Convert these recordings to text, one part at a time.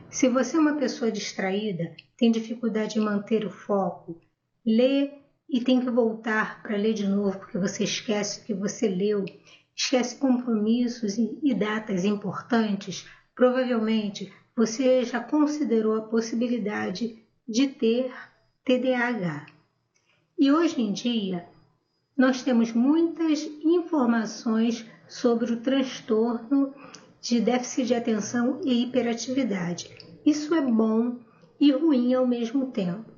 Se você é uma pessoa distraída, tem dificuldade em manter o foco, lê e tem que voltar para ler de novo porque você esquece o que você leu, esquece compromissos e datas importantes, provavelmente você já considerou a possibilidade de ter TDAH. E hoje em dia, nós temos muitas informações sobre o transtorno de déficit de atenção e hiperatividade. Isso é bom e ruim ao mesmo tempo,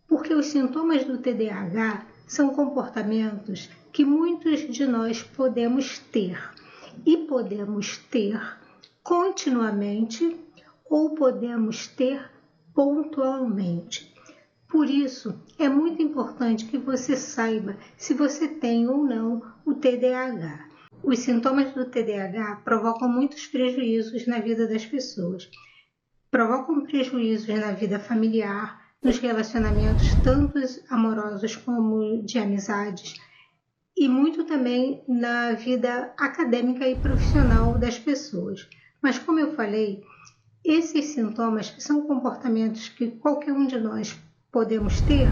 porque os sintomas do TDAH são comportamentos que muitos de nós podemos ter, e podemos ter continuamente ou podemos ter pontualmente. Por isso, é muito importante que você saiba se você tem ou não o TDAH. Os sintomas do TDAH provocam muitos prejuízos na vida das pessoas. Provocam prejuízos na vida familiar, nos relacionamentos tanto amorosos como de amizades, e muito também na vida acadêmica e profissional das pessoas. Mas como eu falei, esses sintomas, que são comportamentos que qualquer um de nós podemos ter,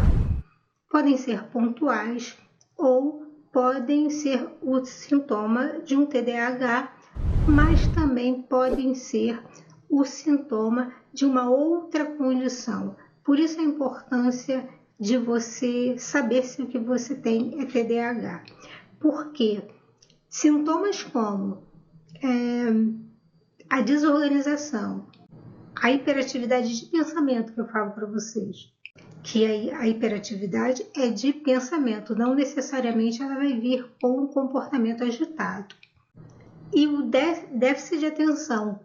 podem ser pontuais ou podem ser o sintoma de um TDAH, mas também podem ser o sintoma de uma outra condição. Por isso a importância de você saber se o que você tem é TDAH. Porque sintomas como a desorganização, a hiperatividade de pensamento que eu falo para vocês, que a hiperatividade é de pensamento, não necessariamente ela vai vir com um comportamento agitado. E o déficit de atenção,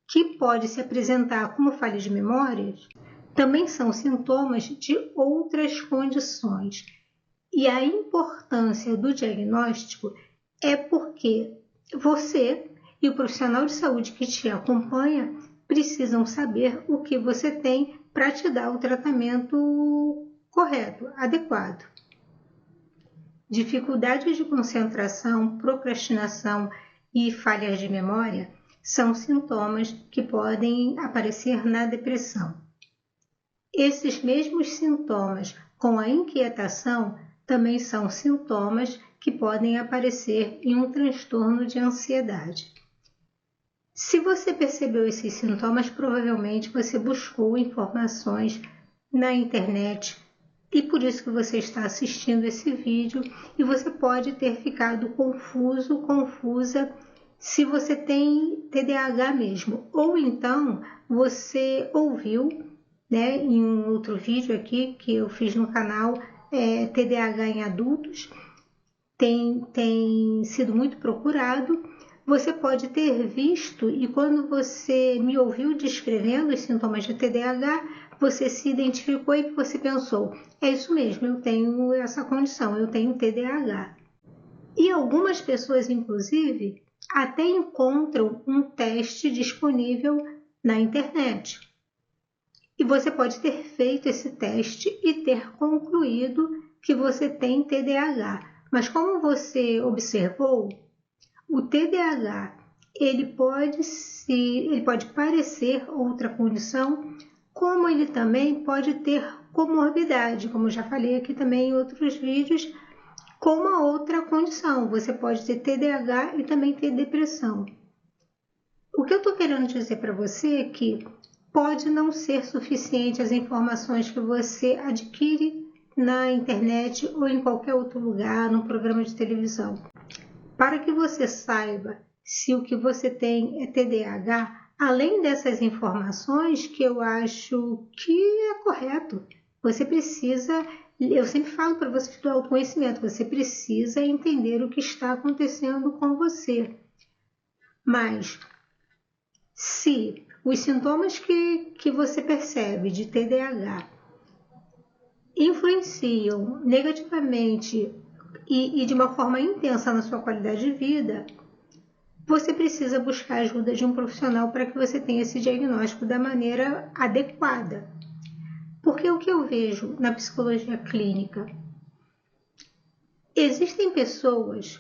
que pode se apresentar como falha de memórias, também são sintomas de outras condições. E a importância do diagnóstico é porque você e o profissional de saúde que te acompanha precisam saber o que você tem para te dar o tratamento correto, adequado. Dificuldades de concentração, procrastinação e falhas de memória são sintomas que podem aparecer na depressão. Esses mesmos sintomas com a inquietação também são sintomas que podem aparecer em um transtorno de ansiedade. Se você percebeu esses sintomas, provavelmente você buscou informações na internet e por isso que você está assistindo esse vídeo e você pode ter ficado confuso, confusa se você tem TDAH mesmo. Ou então você ouviu, em um outro vídeo aqui que eu fiz no canal, TDAH em adultos, tem sido muito procurado. Você pode ter visto, e quando você me ouviu descrevendo os sintomas de TDAH, você se identificou e você pensou, é isso mesmo, eu tenho essa condição, eu tenho TDAH. E algumas pessoas, inclusive, até encontram um teste disponível na internet. E você pode ter feito esse teste e ter concluído que você tem TDAH. Mas como você observou, o TDAH ele pode parecer outra condição, como ele também pode ter comorbidade, como eu já falei aqui também em outros vídeos, com uma outra condição. Você pode ter TDAH e também ter depressão. O que eu estou querendo dizer para você é que pode não ser suficiente as informações que você adquire na internet ou em qualquer outro lugar, num programa de televisão. Para que você saiba se o que você tem é TDAH, além dessas informações que eu acho que é correto, você precisa, eu sempre falo para você do autoconhecimento, você precisa entender o que está acontecendo com você. Mas se os sintomas que você percebe de TDAH influenciam negativamente e de uma forma intensa na sua qualidade de vida, você precisa buscar a ajuda de um profissional para que você tenha esse diagnóstico da maneira adequada. Porque o que eu vejo na psicologia clínica, existem pessoas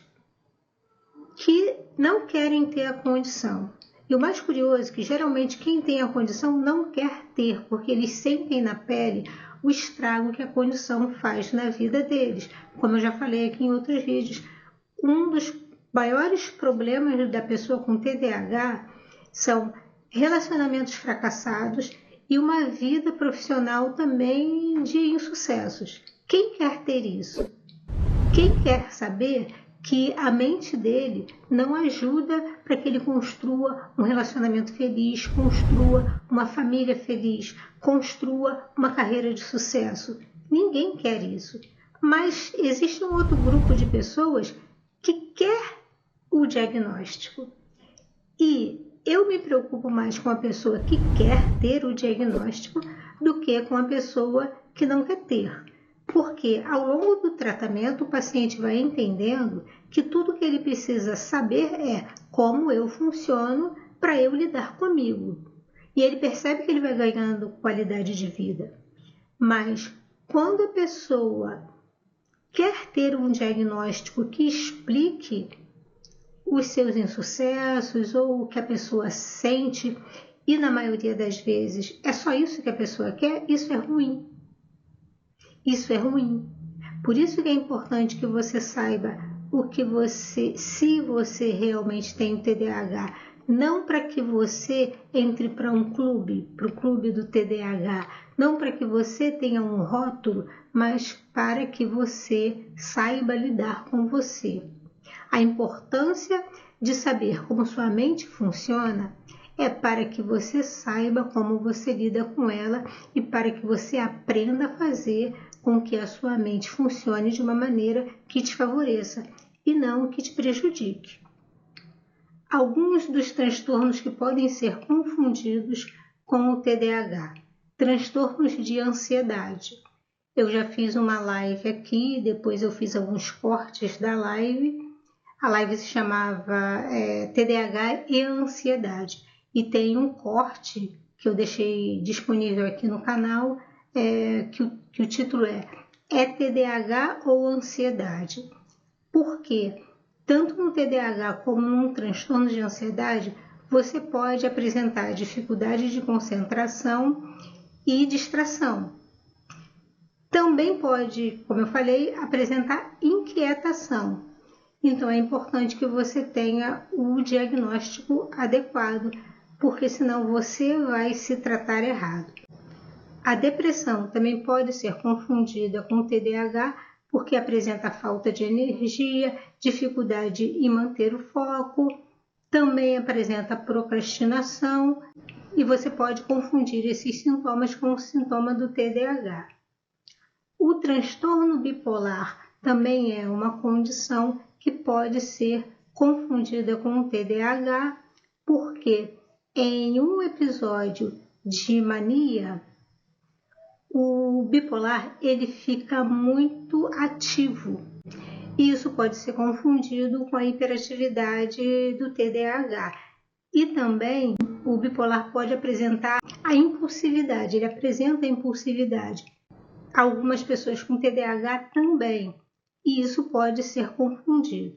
que não querem ter a condição. E o mais curioso é que geralmente quem tem a condição não quer ter, porque eles sentem na pele o estrago que a condição faz na vida deles. Como eu já falei aqui em outros vídeos, um dos maiores problemas da pessoa com TDAH são relacionamentos fracassados e uma vida profissional também de insucessos. Quem quer ter isso? Quem quer saber que a mente dele não ajuda para que ele construa um relacionamento feliz, construa uma família feliz, construa uma carreira de sucesso? Ninguém quer isso. Mas existe um outro grupo de pessoas que quer o diagnóstico. E eu me preocupo mais com a pessoa que quer ter o diagnóstico do que com a pessoa que não quer ter. Porque ao longo do tratamento o paciente vai entendendo que tudo que ele precisa saber é como eu funciono para eu lidar comigo. E ele percebe que ele vai ganhando qualidade de vida. Mas quando a pessoa quer ter um diagnóstico que explique os seus insucessos ou o que a pessoa sente, e na maioria das vezes é só isso que a pessoa quer, isso é ruim. Isso é ruim. Por isso que é importante que você saiba o que se você realmente tem o TDAH, não para que você entre para um clube, para o clube do TDAH, não para que você tenha um rótulo, mas para que você saiba lidar com você. A importância de saber como sua mente funciona é para que você saiba como você lida com ela e para que você aprenda a fazer com que a sua mente funcione de uma maneira que te favoreça e não que te prejudique. Alguns dos transtornos que podem ser confundidos com o TDAH. Transtornos de ansiedade. Eu já fiz uma live aqui, depois eu fiz alguns cortes da live. A live se chamava TDAH e Ansiedade. E tem um corte que eu deixei disponível aqui no canal, que o título é TDAH ou Ansiedade? Por quê? Tanto no TDAH como num transtorno de ansiedade, você pode apresentar dificuldade de concentração e distração. Também pode, como eu falei, apresentar inquietação. Então é importante que você tenha o diagnóstico adequado, porque senão você vai se tratar errado. A depressão também pode ser confundida com o TDAH porque apresenta falta de energia, dificuldade em manter o foco, também apresenta procrastinação e você pode confundir esses sintomas com o sintoma do TDAH. O transtorno bipolar também é uma condição que pode ser confundida com o TDAH porque em um episódio de mania, o bipolar ele fica muito ativo e isso pode ser confundido com a hiperatividade do TDAH. E também o bipolar pode apresentar a impulsividade, ele apresenta a impulsividade. Algumas pessoas com TDAH também, e isso pode ser confundido.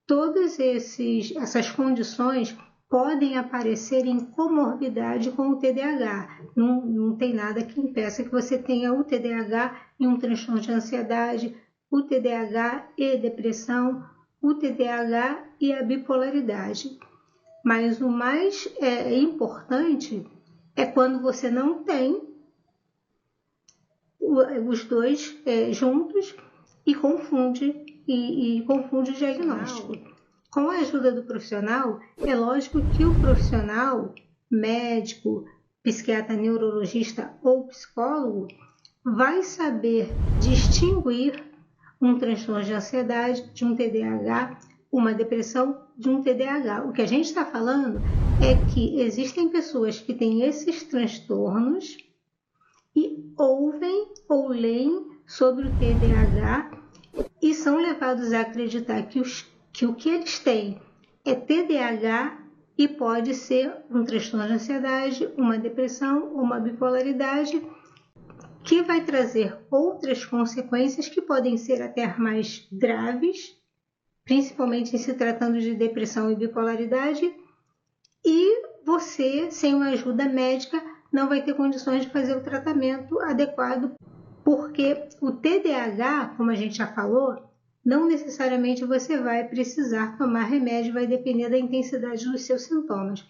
Todas essas condições podem aparecer em comorbidade com o TDAH. Não tem nada que impeça que você tenha o TDAH e um transtorno de ansiedade, o TDAH e depressão, o TDAH e a bipolaridade. Mas o mais importante é quando você não tem os dois juntos e confunde o diagnóstico. Com a ajuda do profissional, é lógico que o profissional, médico, psiquiatra, neurologista ou psicólogo, vai saber distinguir um transtorno de ansiedade de um TDAH, uma depressão de um TDAH. O que a gente está falando é que existem pessoas que têm esses transtornos e ouvem ou leem sobre o TDAH e são levados a acreditar que o que eles têm é TDAH e pode ser um transtorno de ansiedade, uma depressão ou uma bipolaridade que vai trazer outras consequências que podem ser até mais graves, principalmente em se tratando de depressão e bipolaridade, e você, sem uma ajuda médica, não vai ter condições de fazer o tratamento adequado, porque o TDAH, como a gente já falou, não necessariamente você vai precisar tomar remédio, vai depender da intensidade dos seus sintomas.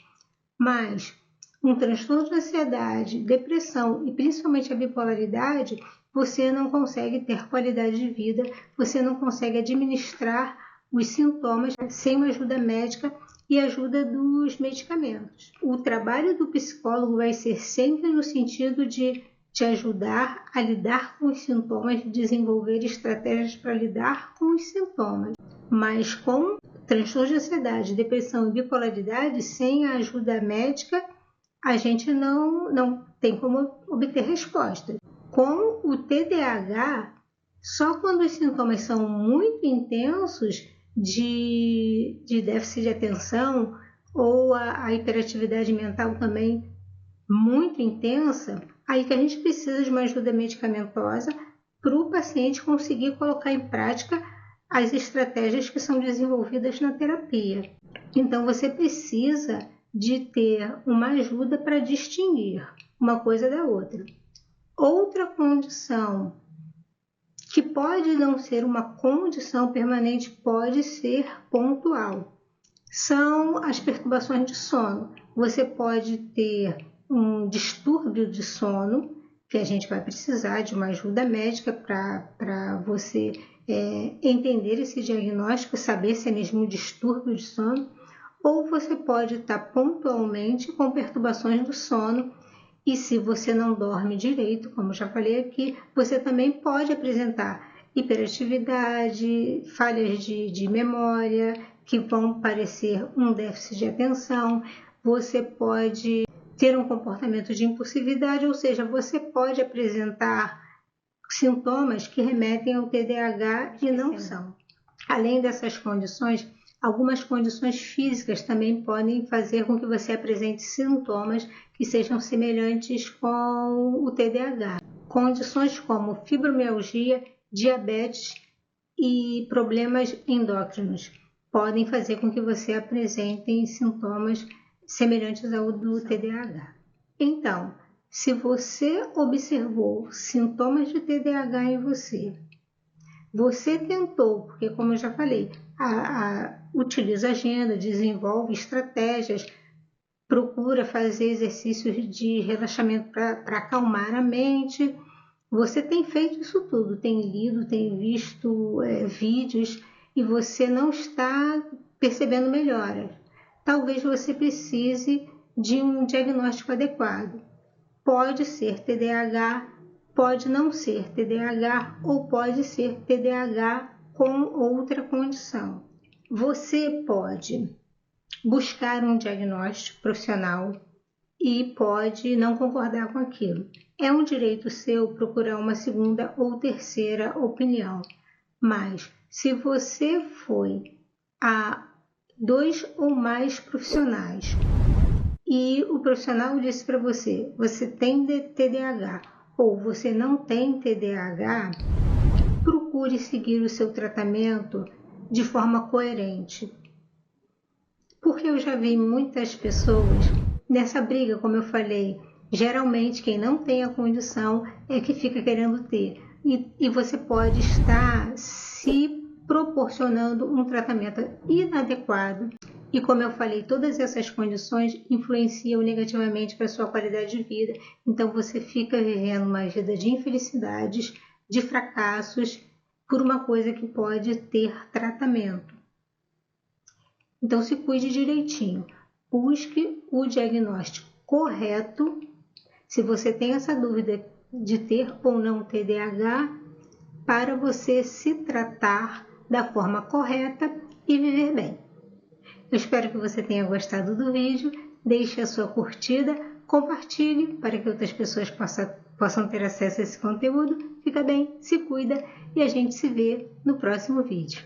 Mas um transtorno de ansiedade, depressão e principalmente a bipolaridade, você não consegue ter qualidade de vida, você não consegue administrar os sintomas sem uma ajuda médica e ajuda dos medicamentos. O trabalho do psicólogo vai ser sempre no sentido de te ajudar a lidar com os sintomas, desenvolver estratégias para lidar com os sintomas. Mas com transtorno de ansiedade, depressão e bipolaridade, sem a ajuda médica, a gente não tem como obter resposta. Com o TDAH, só quando os sintomas são muito intensos de déficit de atenção ou a hiperatividade mental também muito intensa, aí que a gente precisa de uma ajuda medicamentosa para o paciente conseguir colocar em prática as estratégias que são desenvolvidas na terapia. Então, você precisa de ter uma ajuda para distinguir uma coisa da outra. Outra condição que pode não ser uma condição permanente, pode ser pontual, são as perturbações de sono. Você pode ter um distúrbio de sono, que a gente vai precisar de uma ajuda médica para você entender esse diagnóstico, saber se é mesmo um distúrbio de sono, ou você pode estar pontualmente com perturbações do sono, e se você não dorme direito, como já falei aqui, você também pode apresentar hiperatividade, falhas de memória, que vão parecer um déficit de atenção, você pode ter um comportamento de impulsividade, ou seja, você pode apresentar sintomas que remetem ao TDAH e não são. Além dessas condições, algumas condições físicas também podem fazer com que você apresente sintomas que sejam semelhantes com o TDAH. Condições como fibromialgia, diabetes e problemas endócrinos podem fazer com que você apresente sintomas semelhantes ao do TDAH. Então, se você observou sintomas de TDAH em você tentou, porque como eu já falei, utiliza agenda, desenvolve estratégias, procura fazer exercícios de relaxamento para acalmar a mente. Você tem feito isso tudo, tem lido, tem visto vídeos e você não está percebendo melhoras. Talvez você precise de um diagnóstico adequado. Pode ser TDAH, pode não ser TDAH ou pode ser TDAH com outra condição. Você pode buscar um diagnóstico profissional e pode não concordar com aquilo. É um direito seu procurar uma segunda ou terceira opinião, mas se você foi a 2 ou mais profissionais e o profissional disse para você, você tem TDAH ou você não tem TDAH, procure seguir o seu tratamento de forma coerente. Porque eu já vi muitas pessoas nessa briga, como eu falei, geralmente quem não tem a condição é que fica querendo ter. E você pode estar se proporcionando um tratamento inadequado. E como eu falei, todas essas condições influenciam negativamente para a sua qualidade de vida. Então você fica vivendo uma vida de infelicidades, de fracassos, por uma coisa que pode ter tratamento. Então se cuide direitinho. Busque o diagnóstico correto. Se você tem essa dúvida de ter ou não TDAH, para você se tratar da forma correta e viver bem. Eu espero que você tenha gostado do vídeo. Deixe a sua curtida, compartilhe para que outras pessoas possam ter acesso a esse conteúdo. Fica bem, se cuida e a gente se vê no próximo vídeo.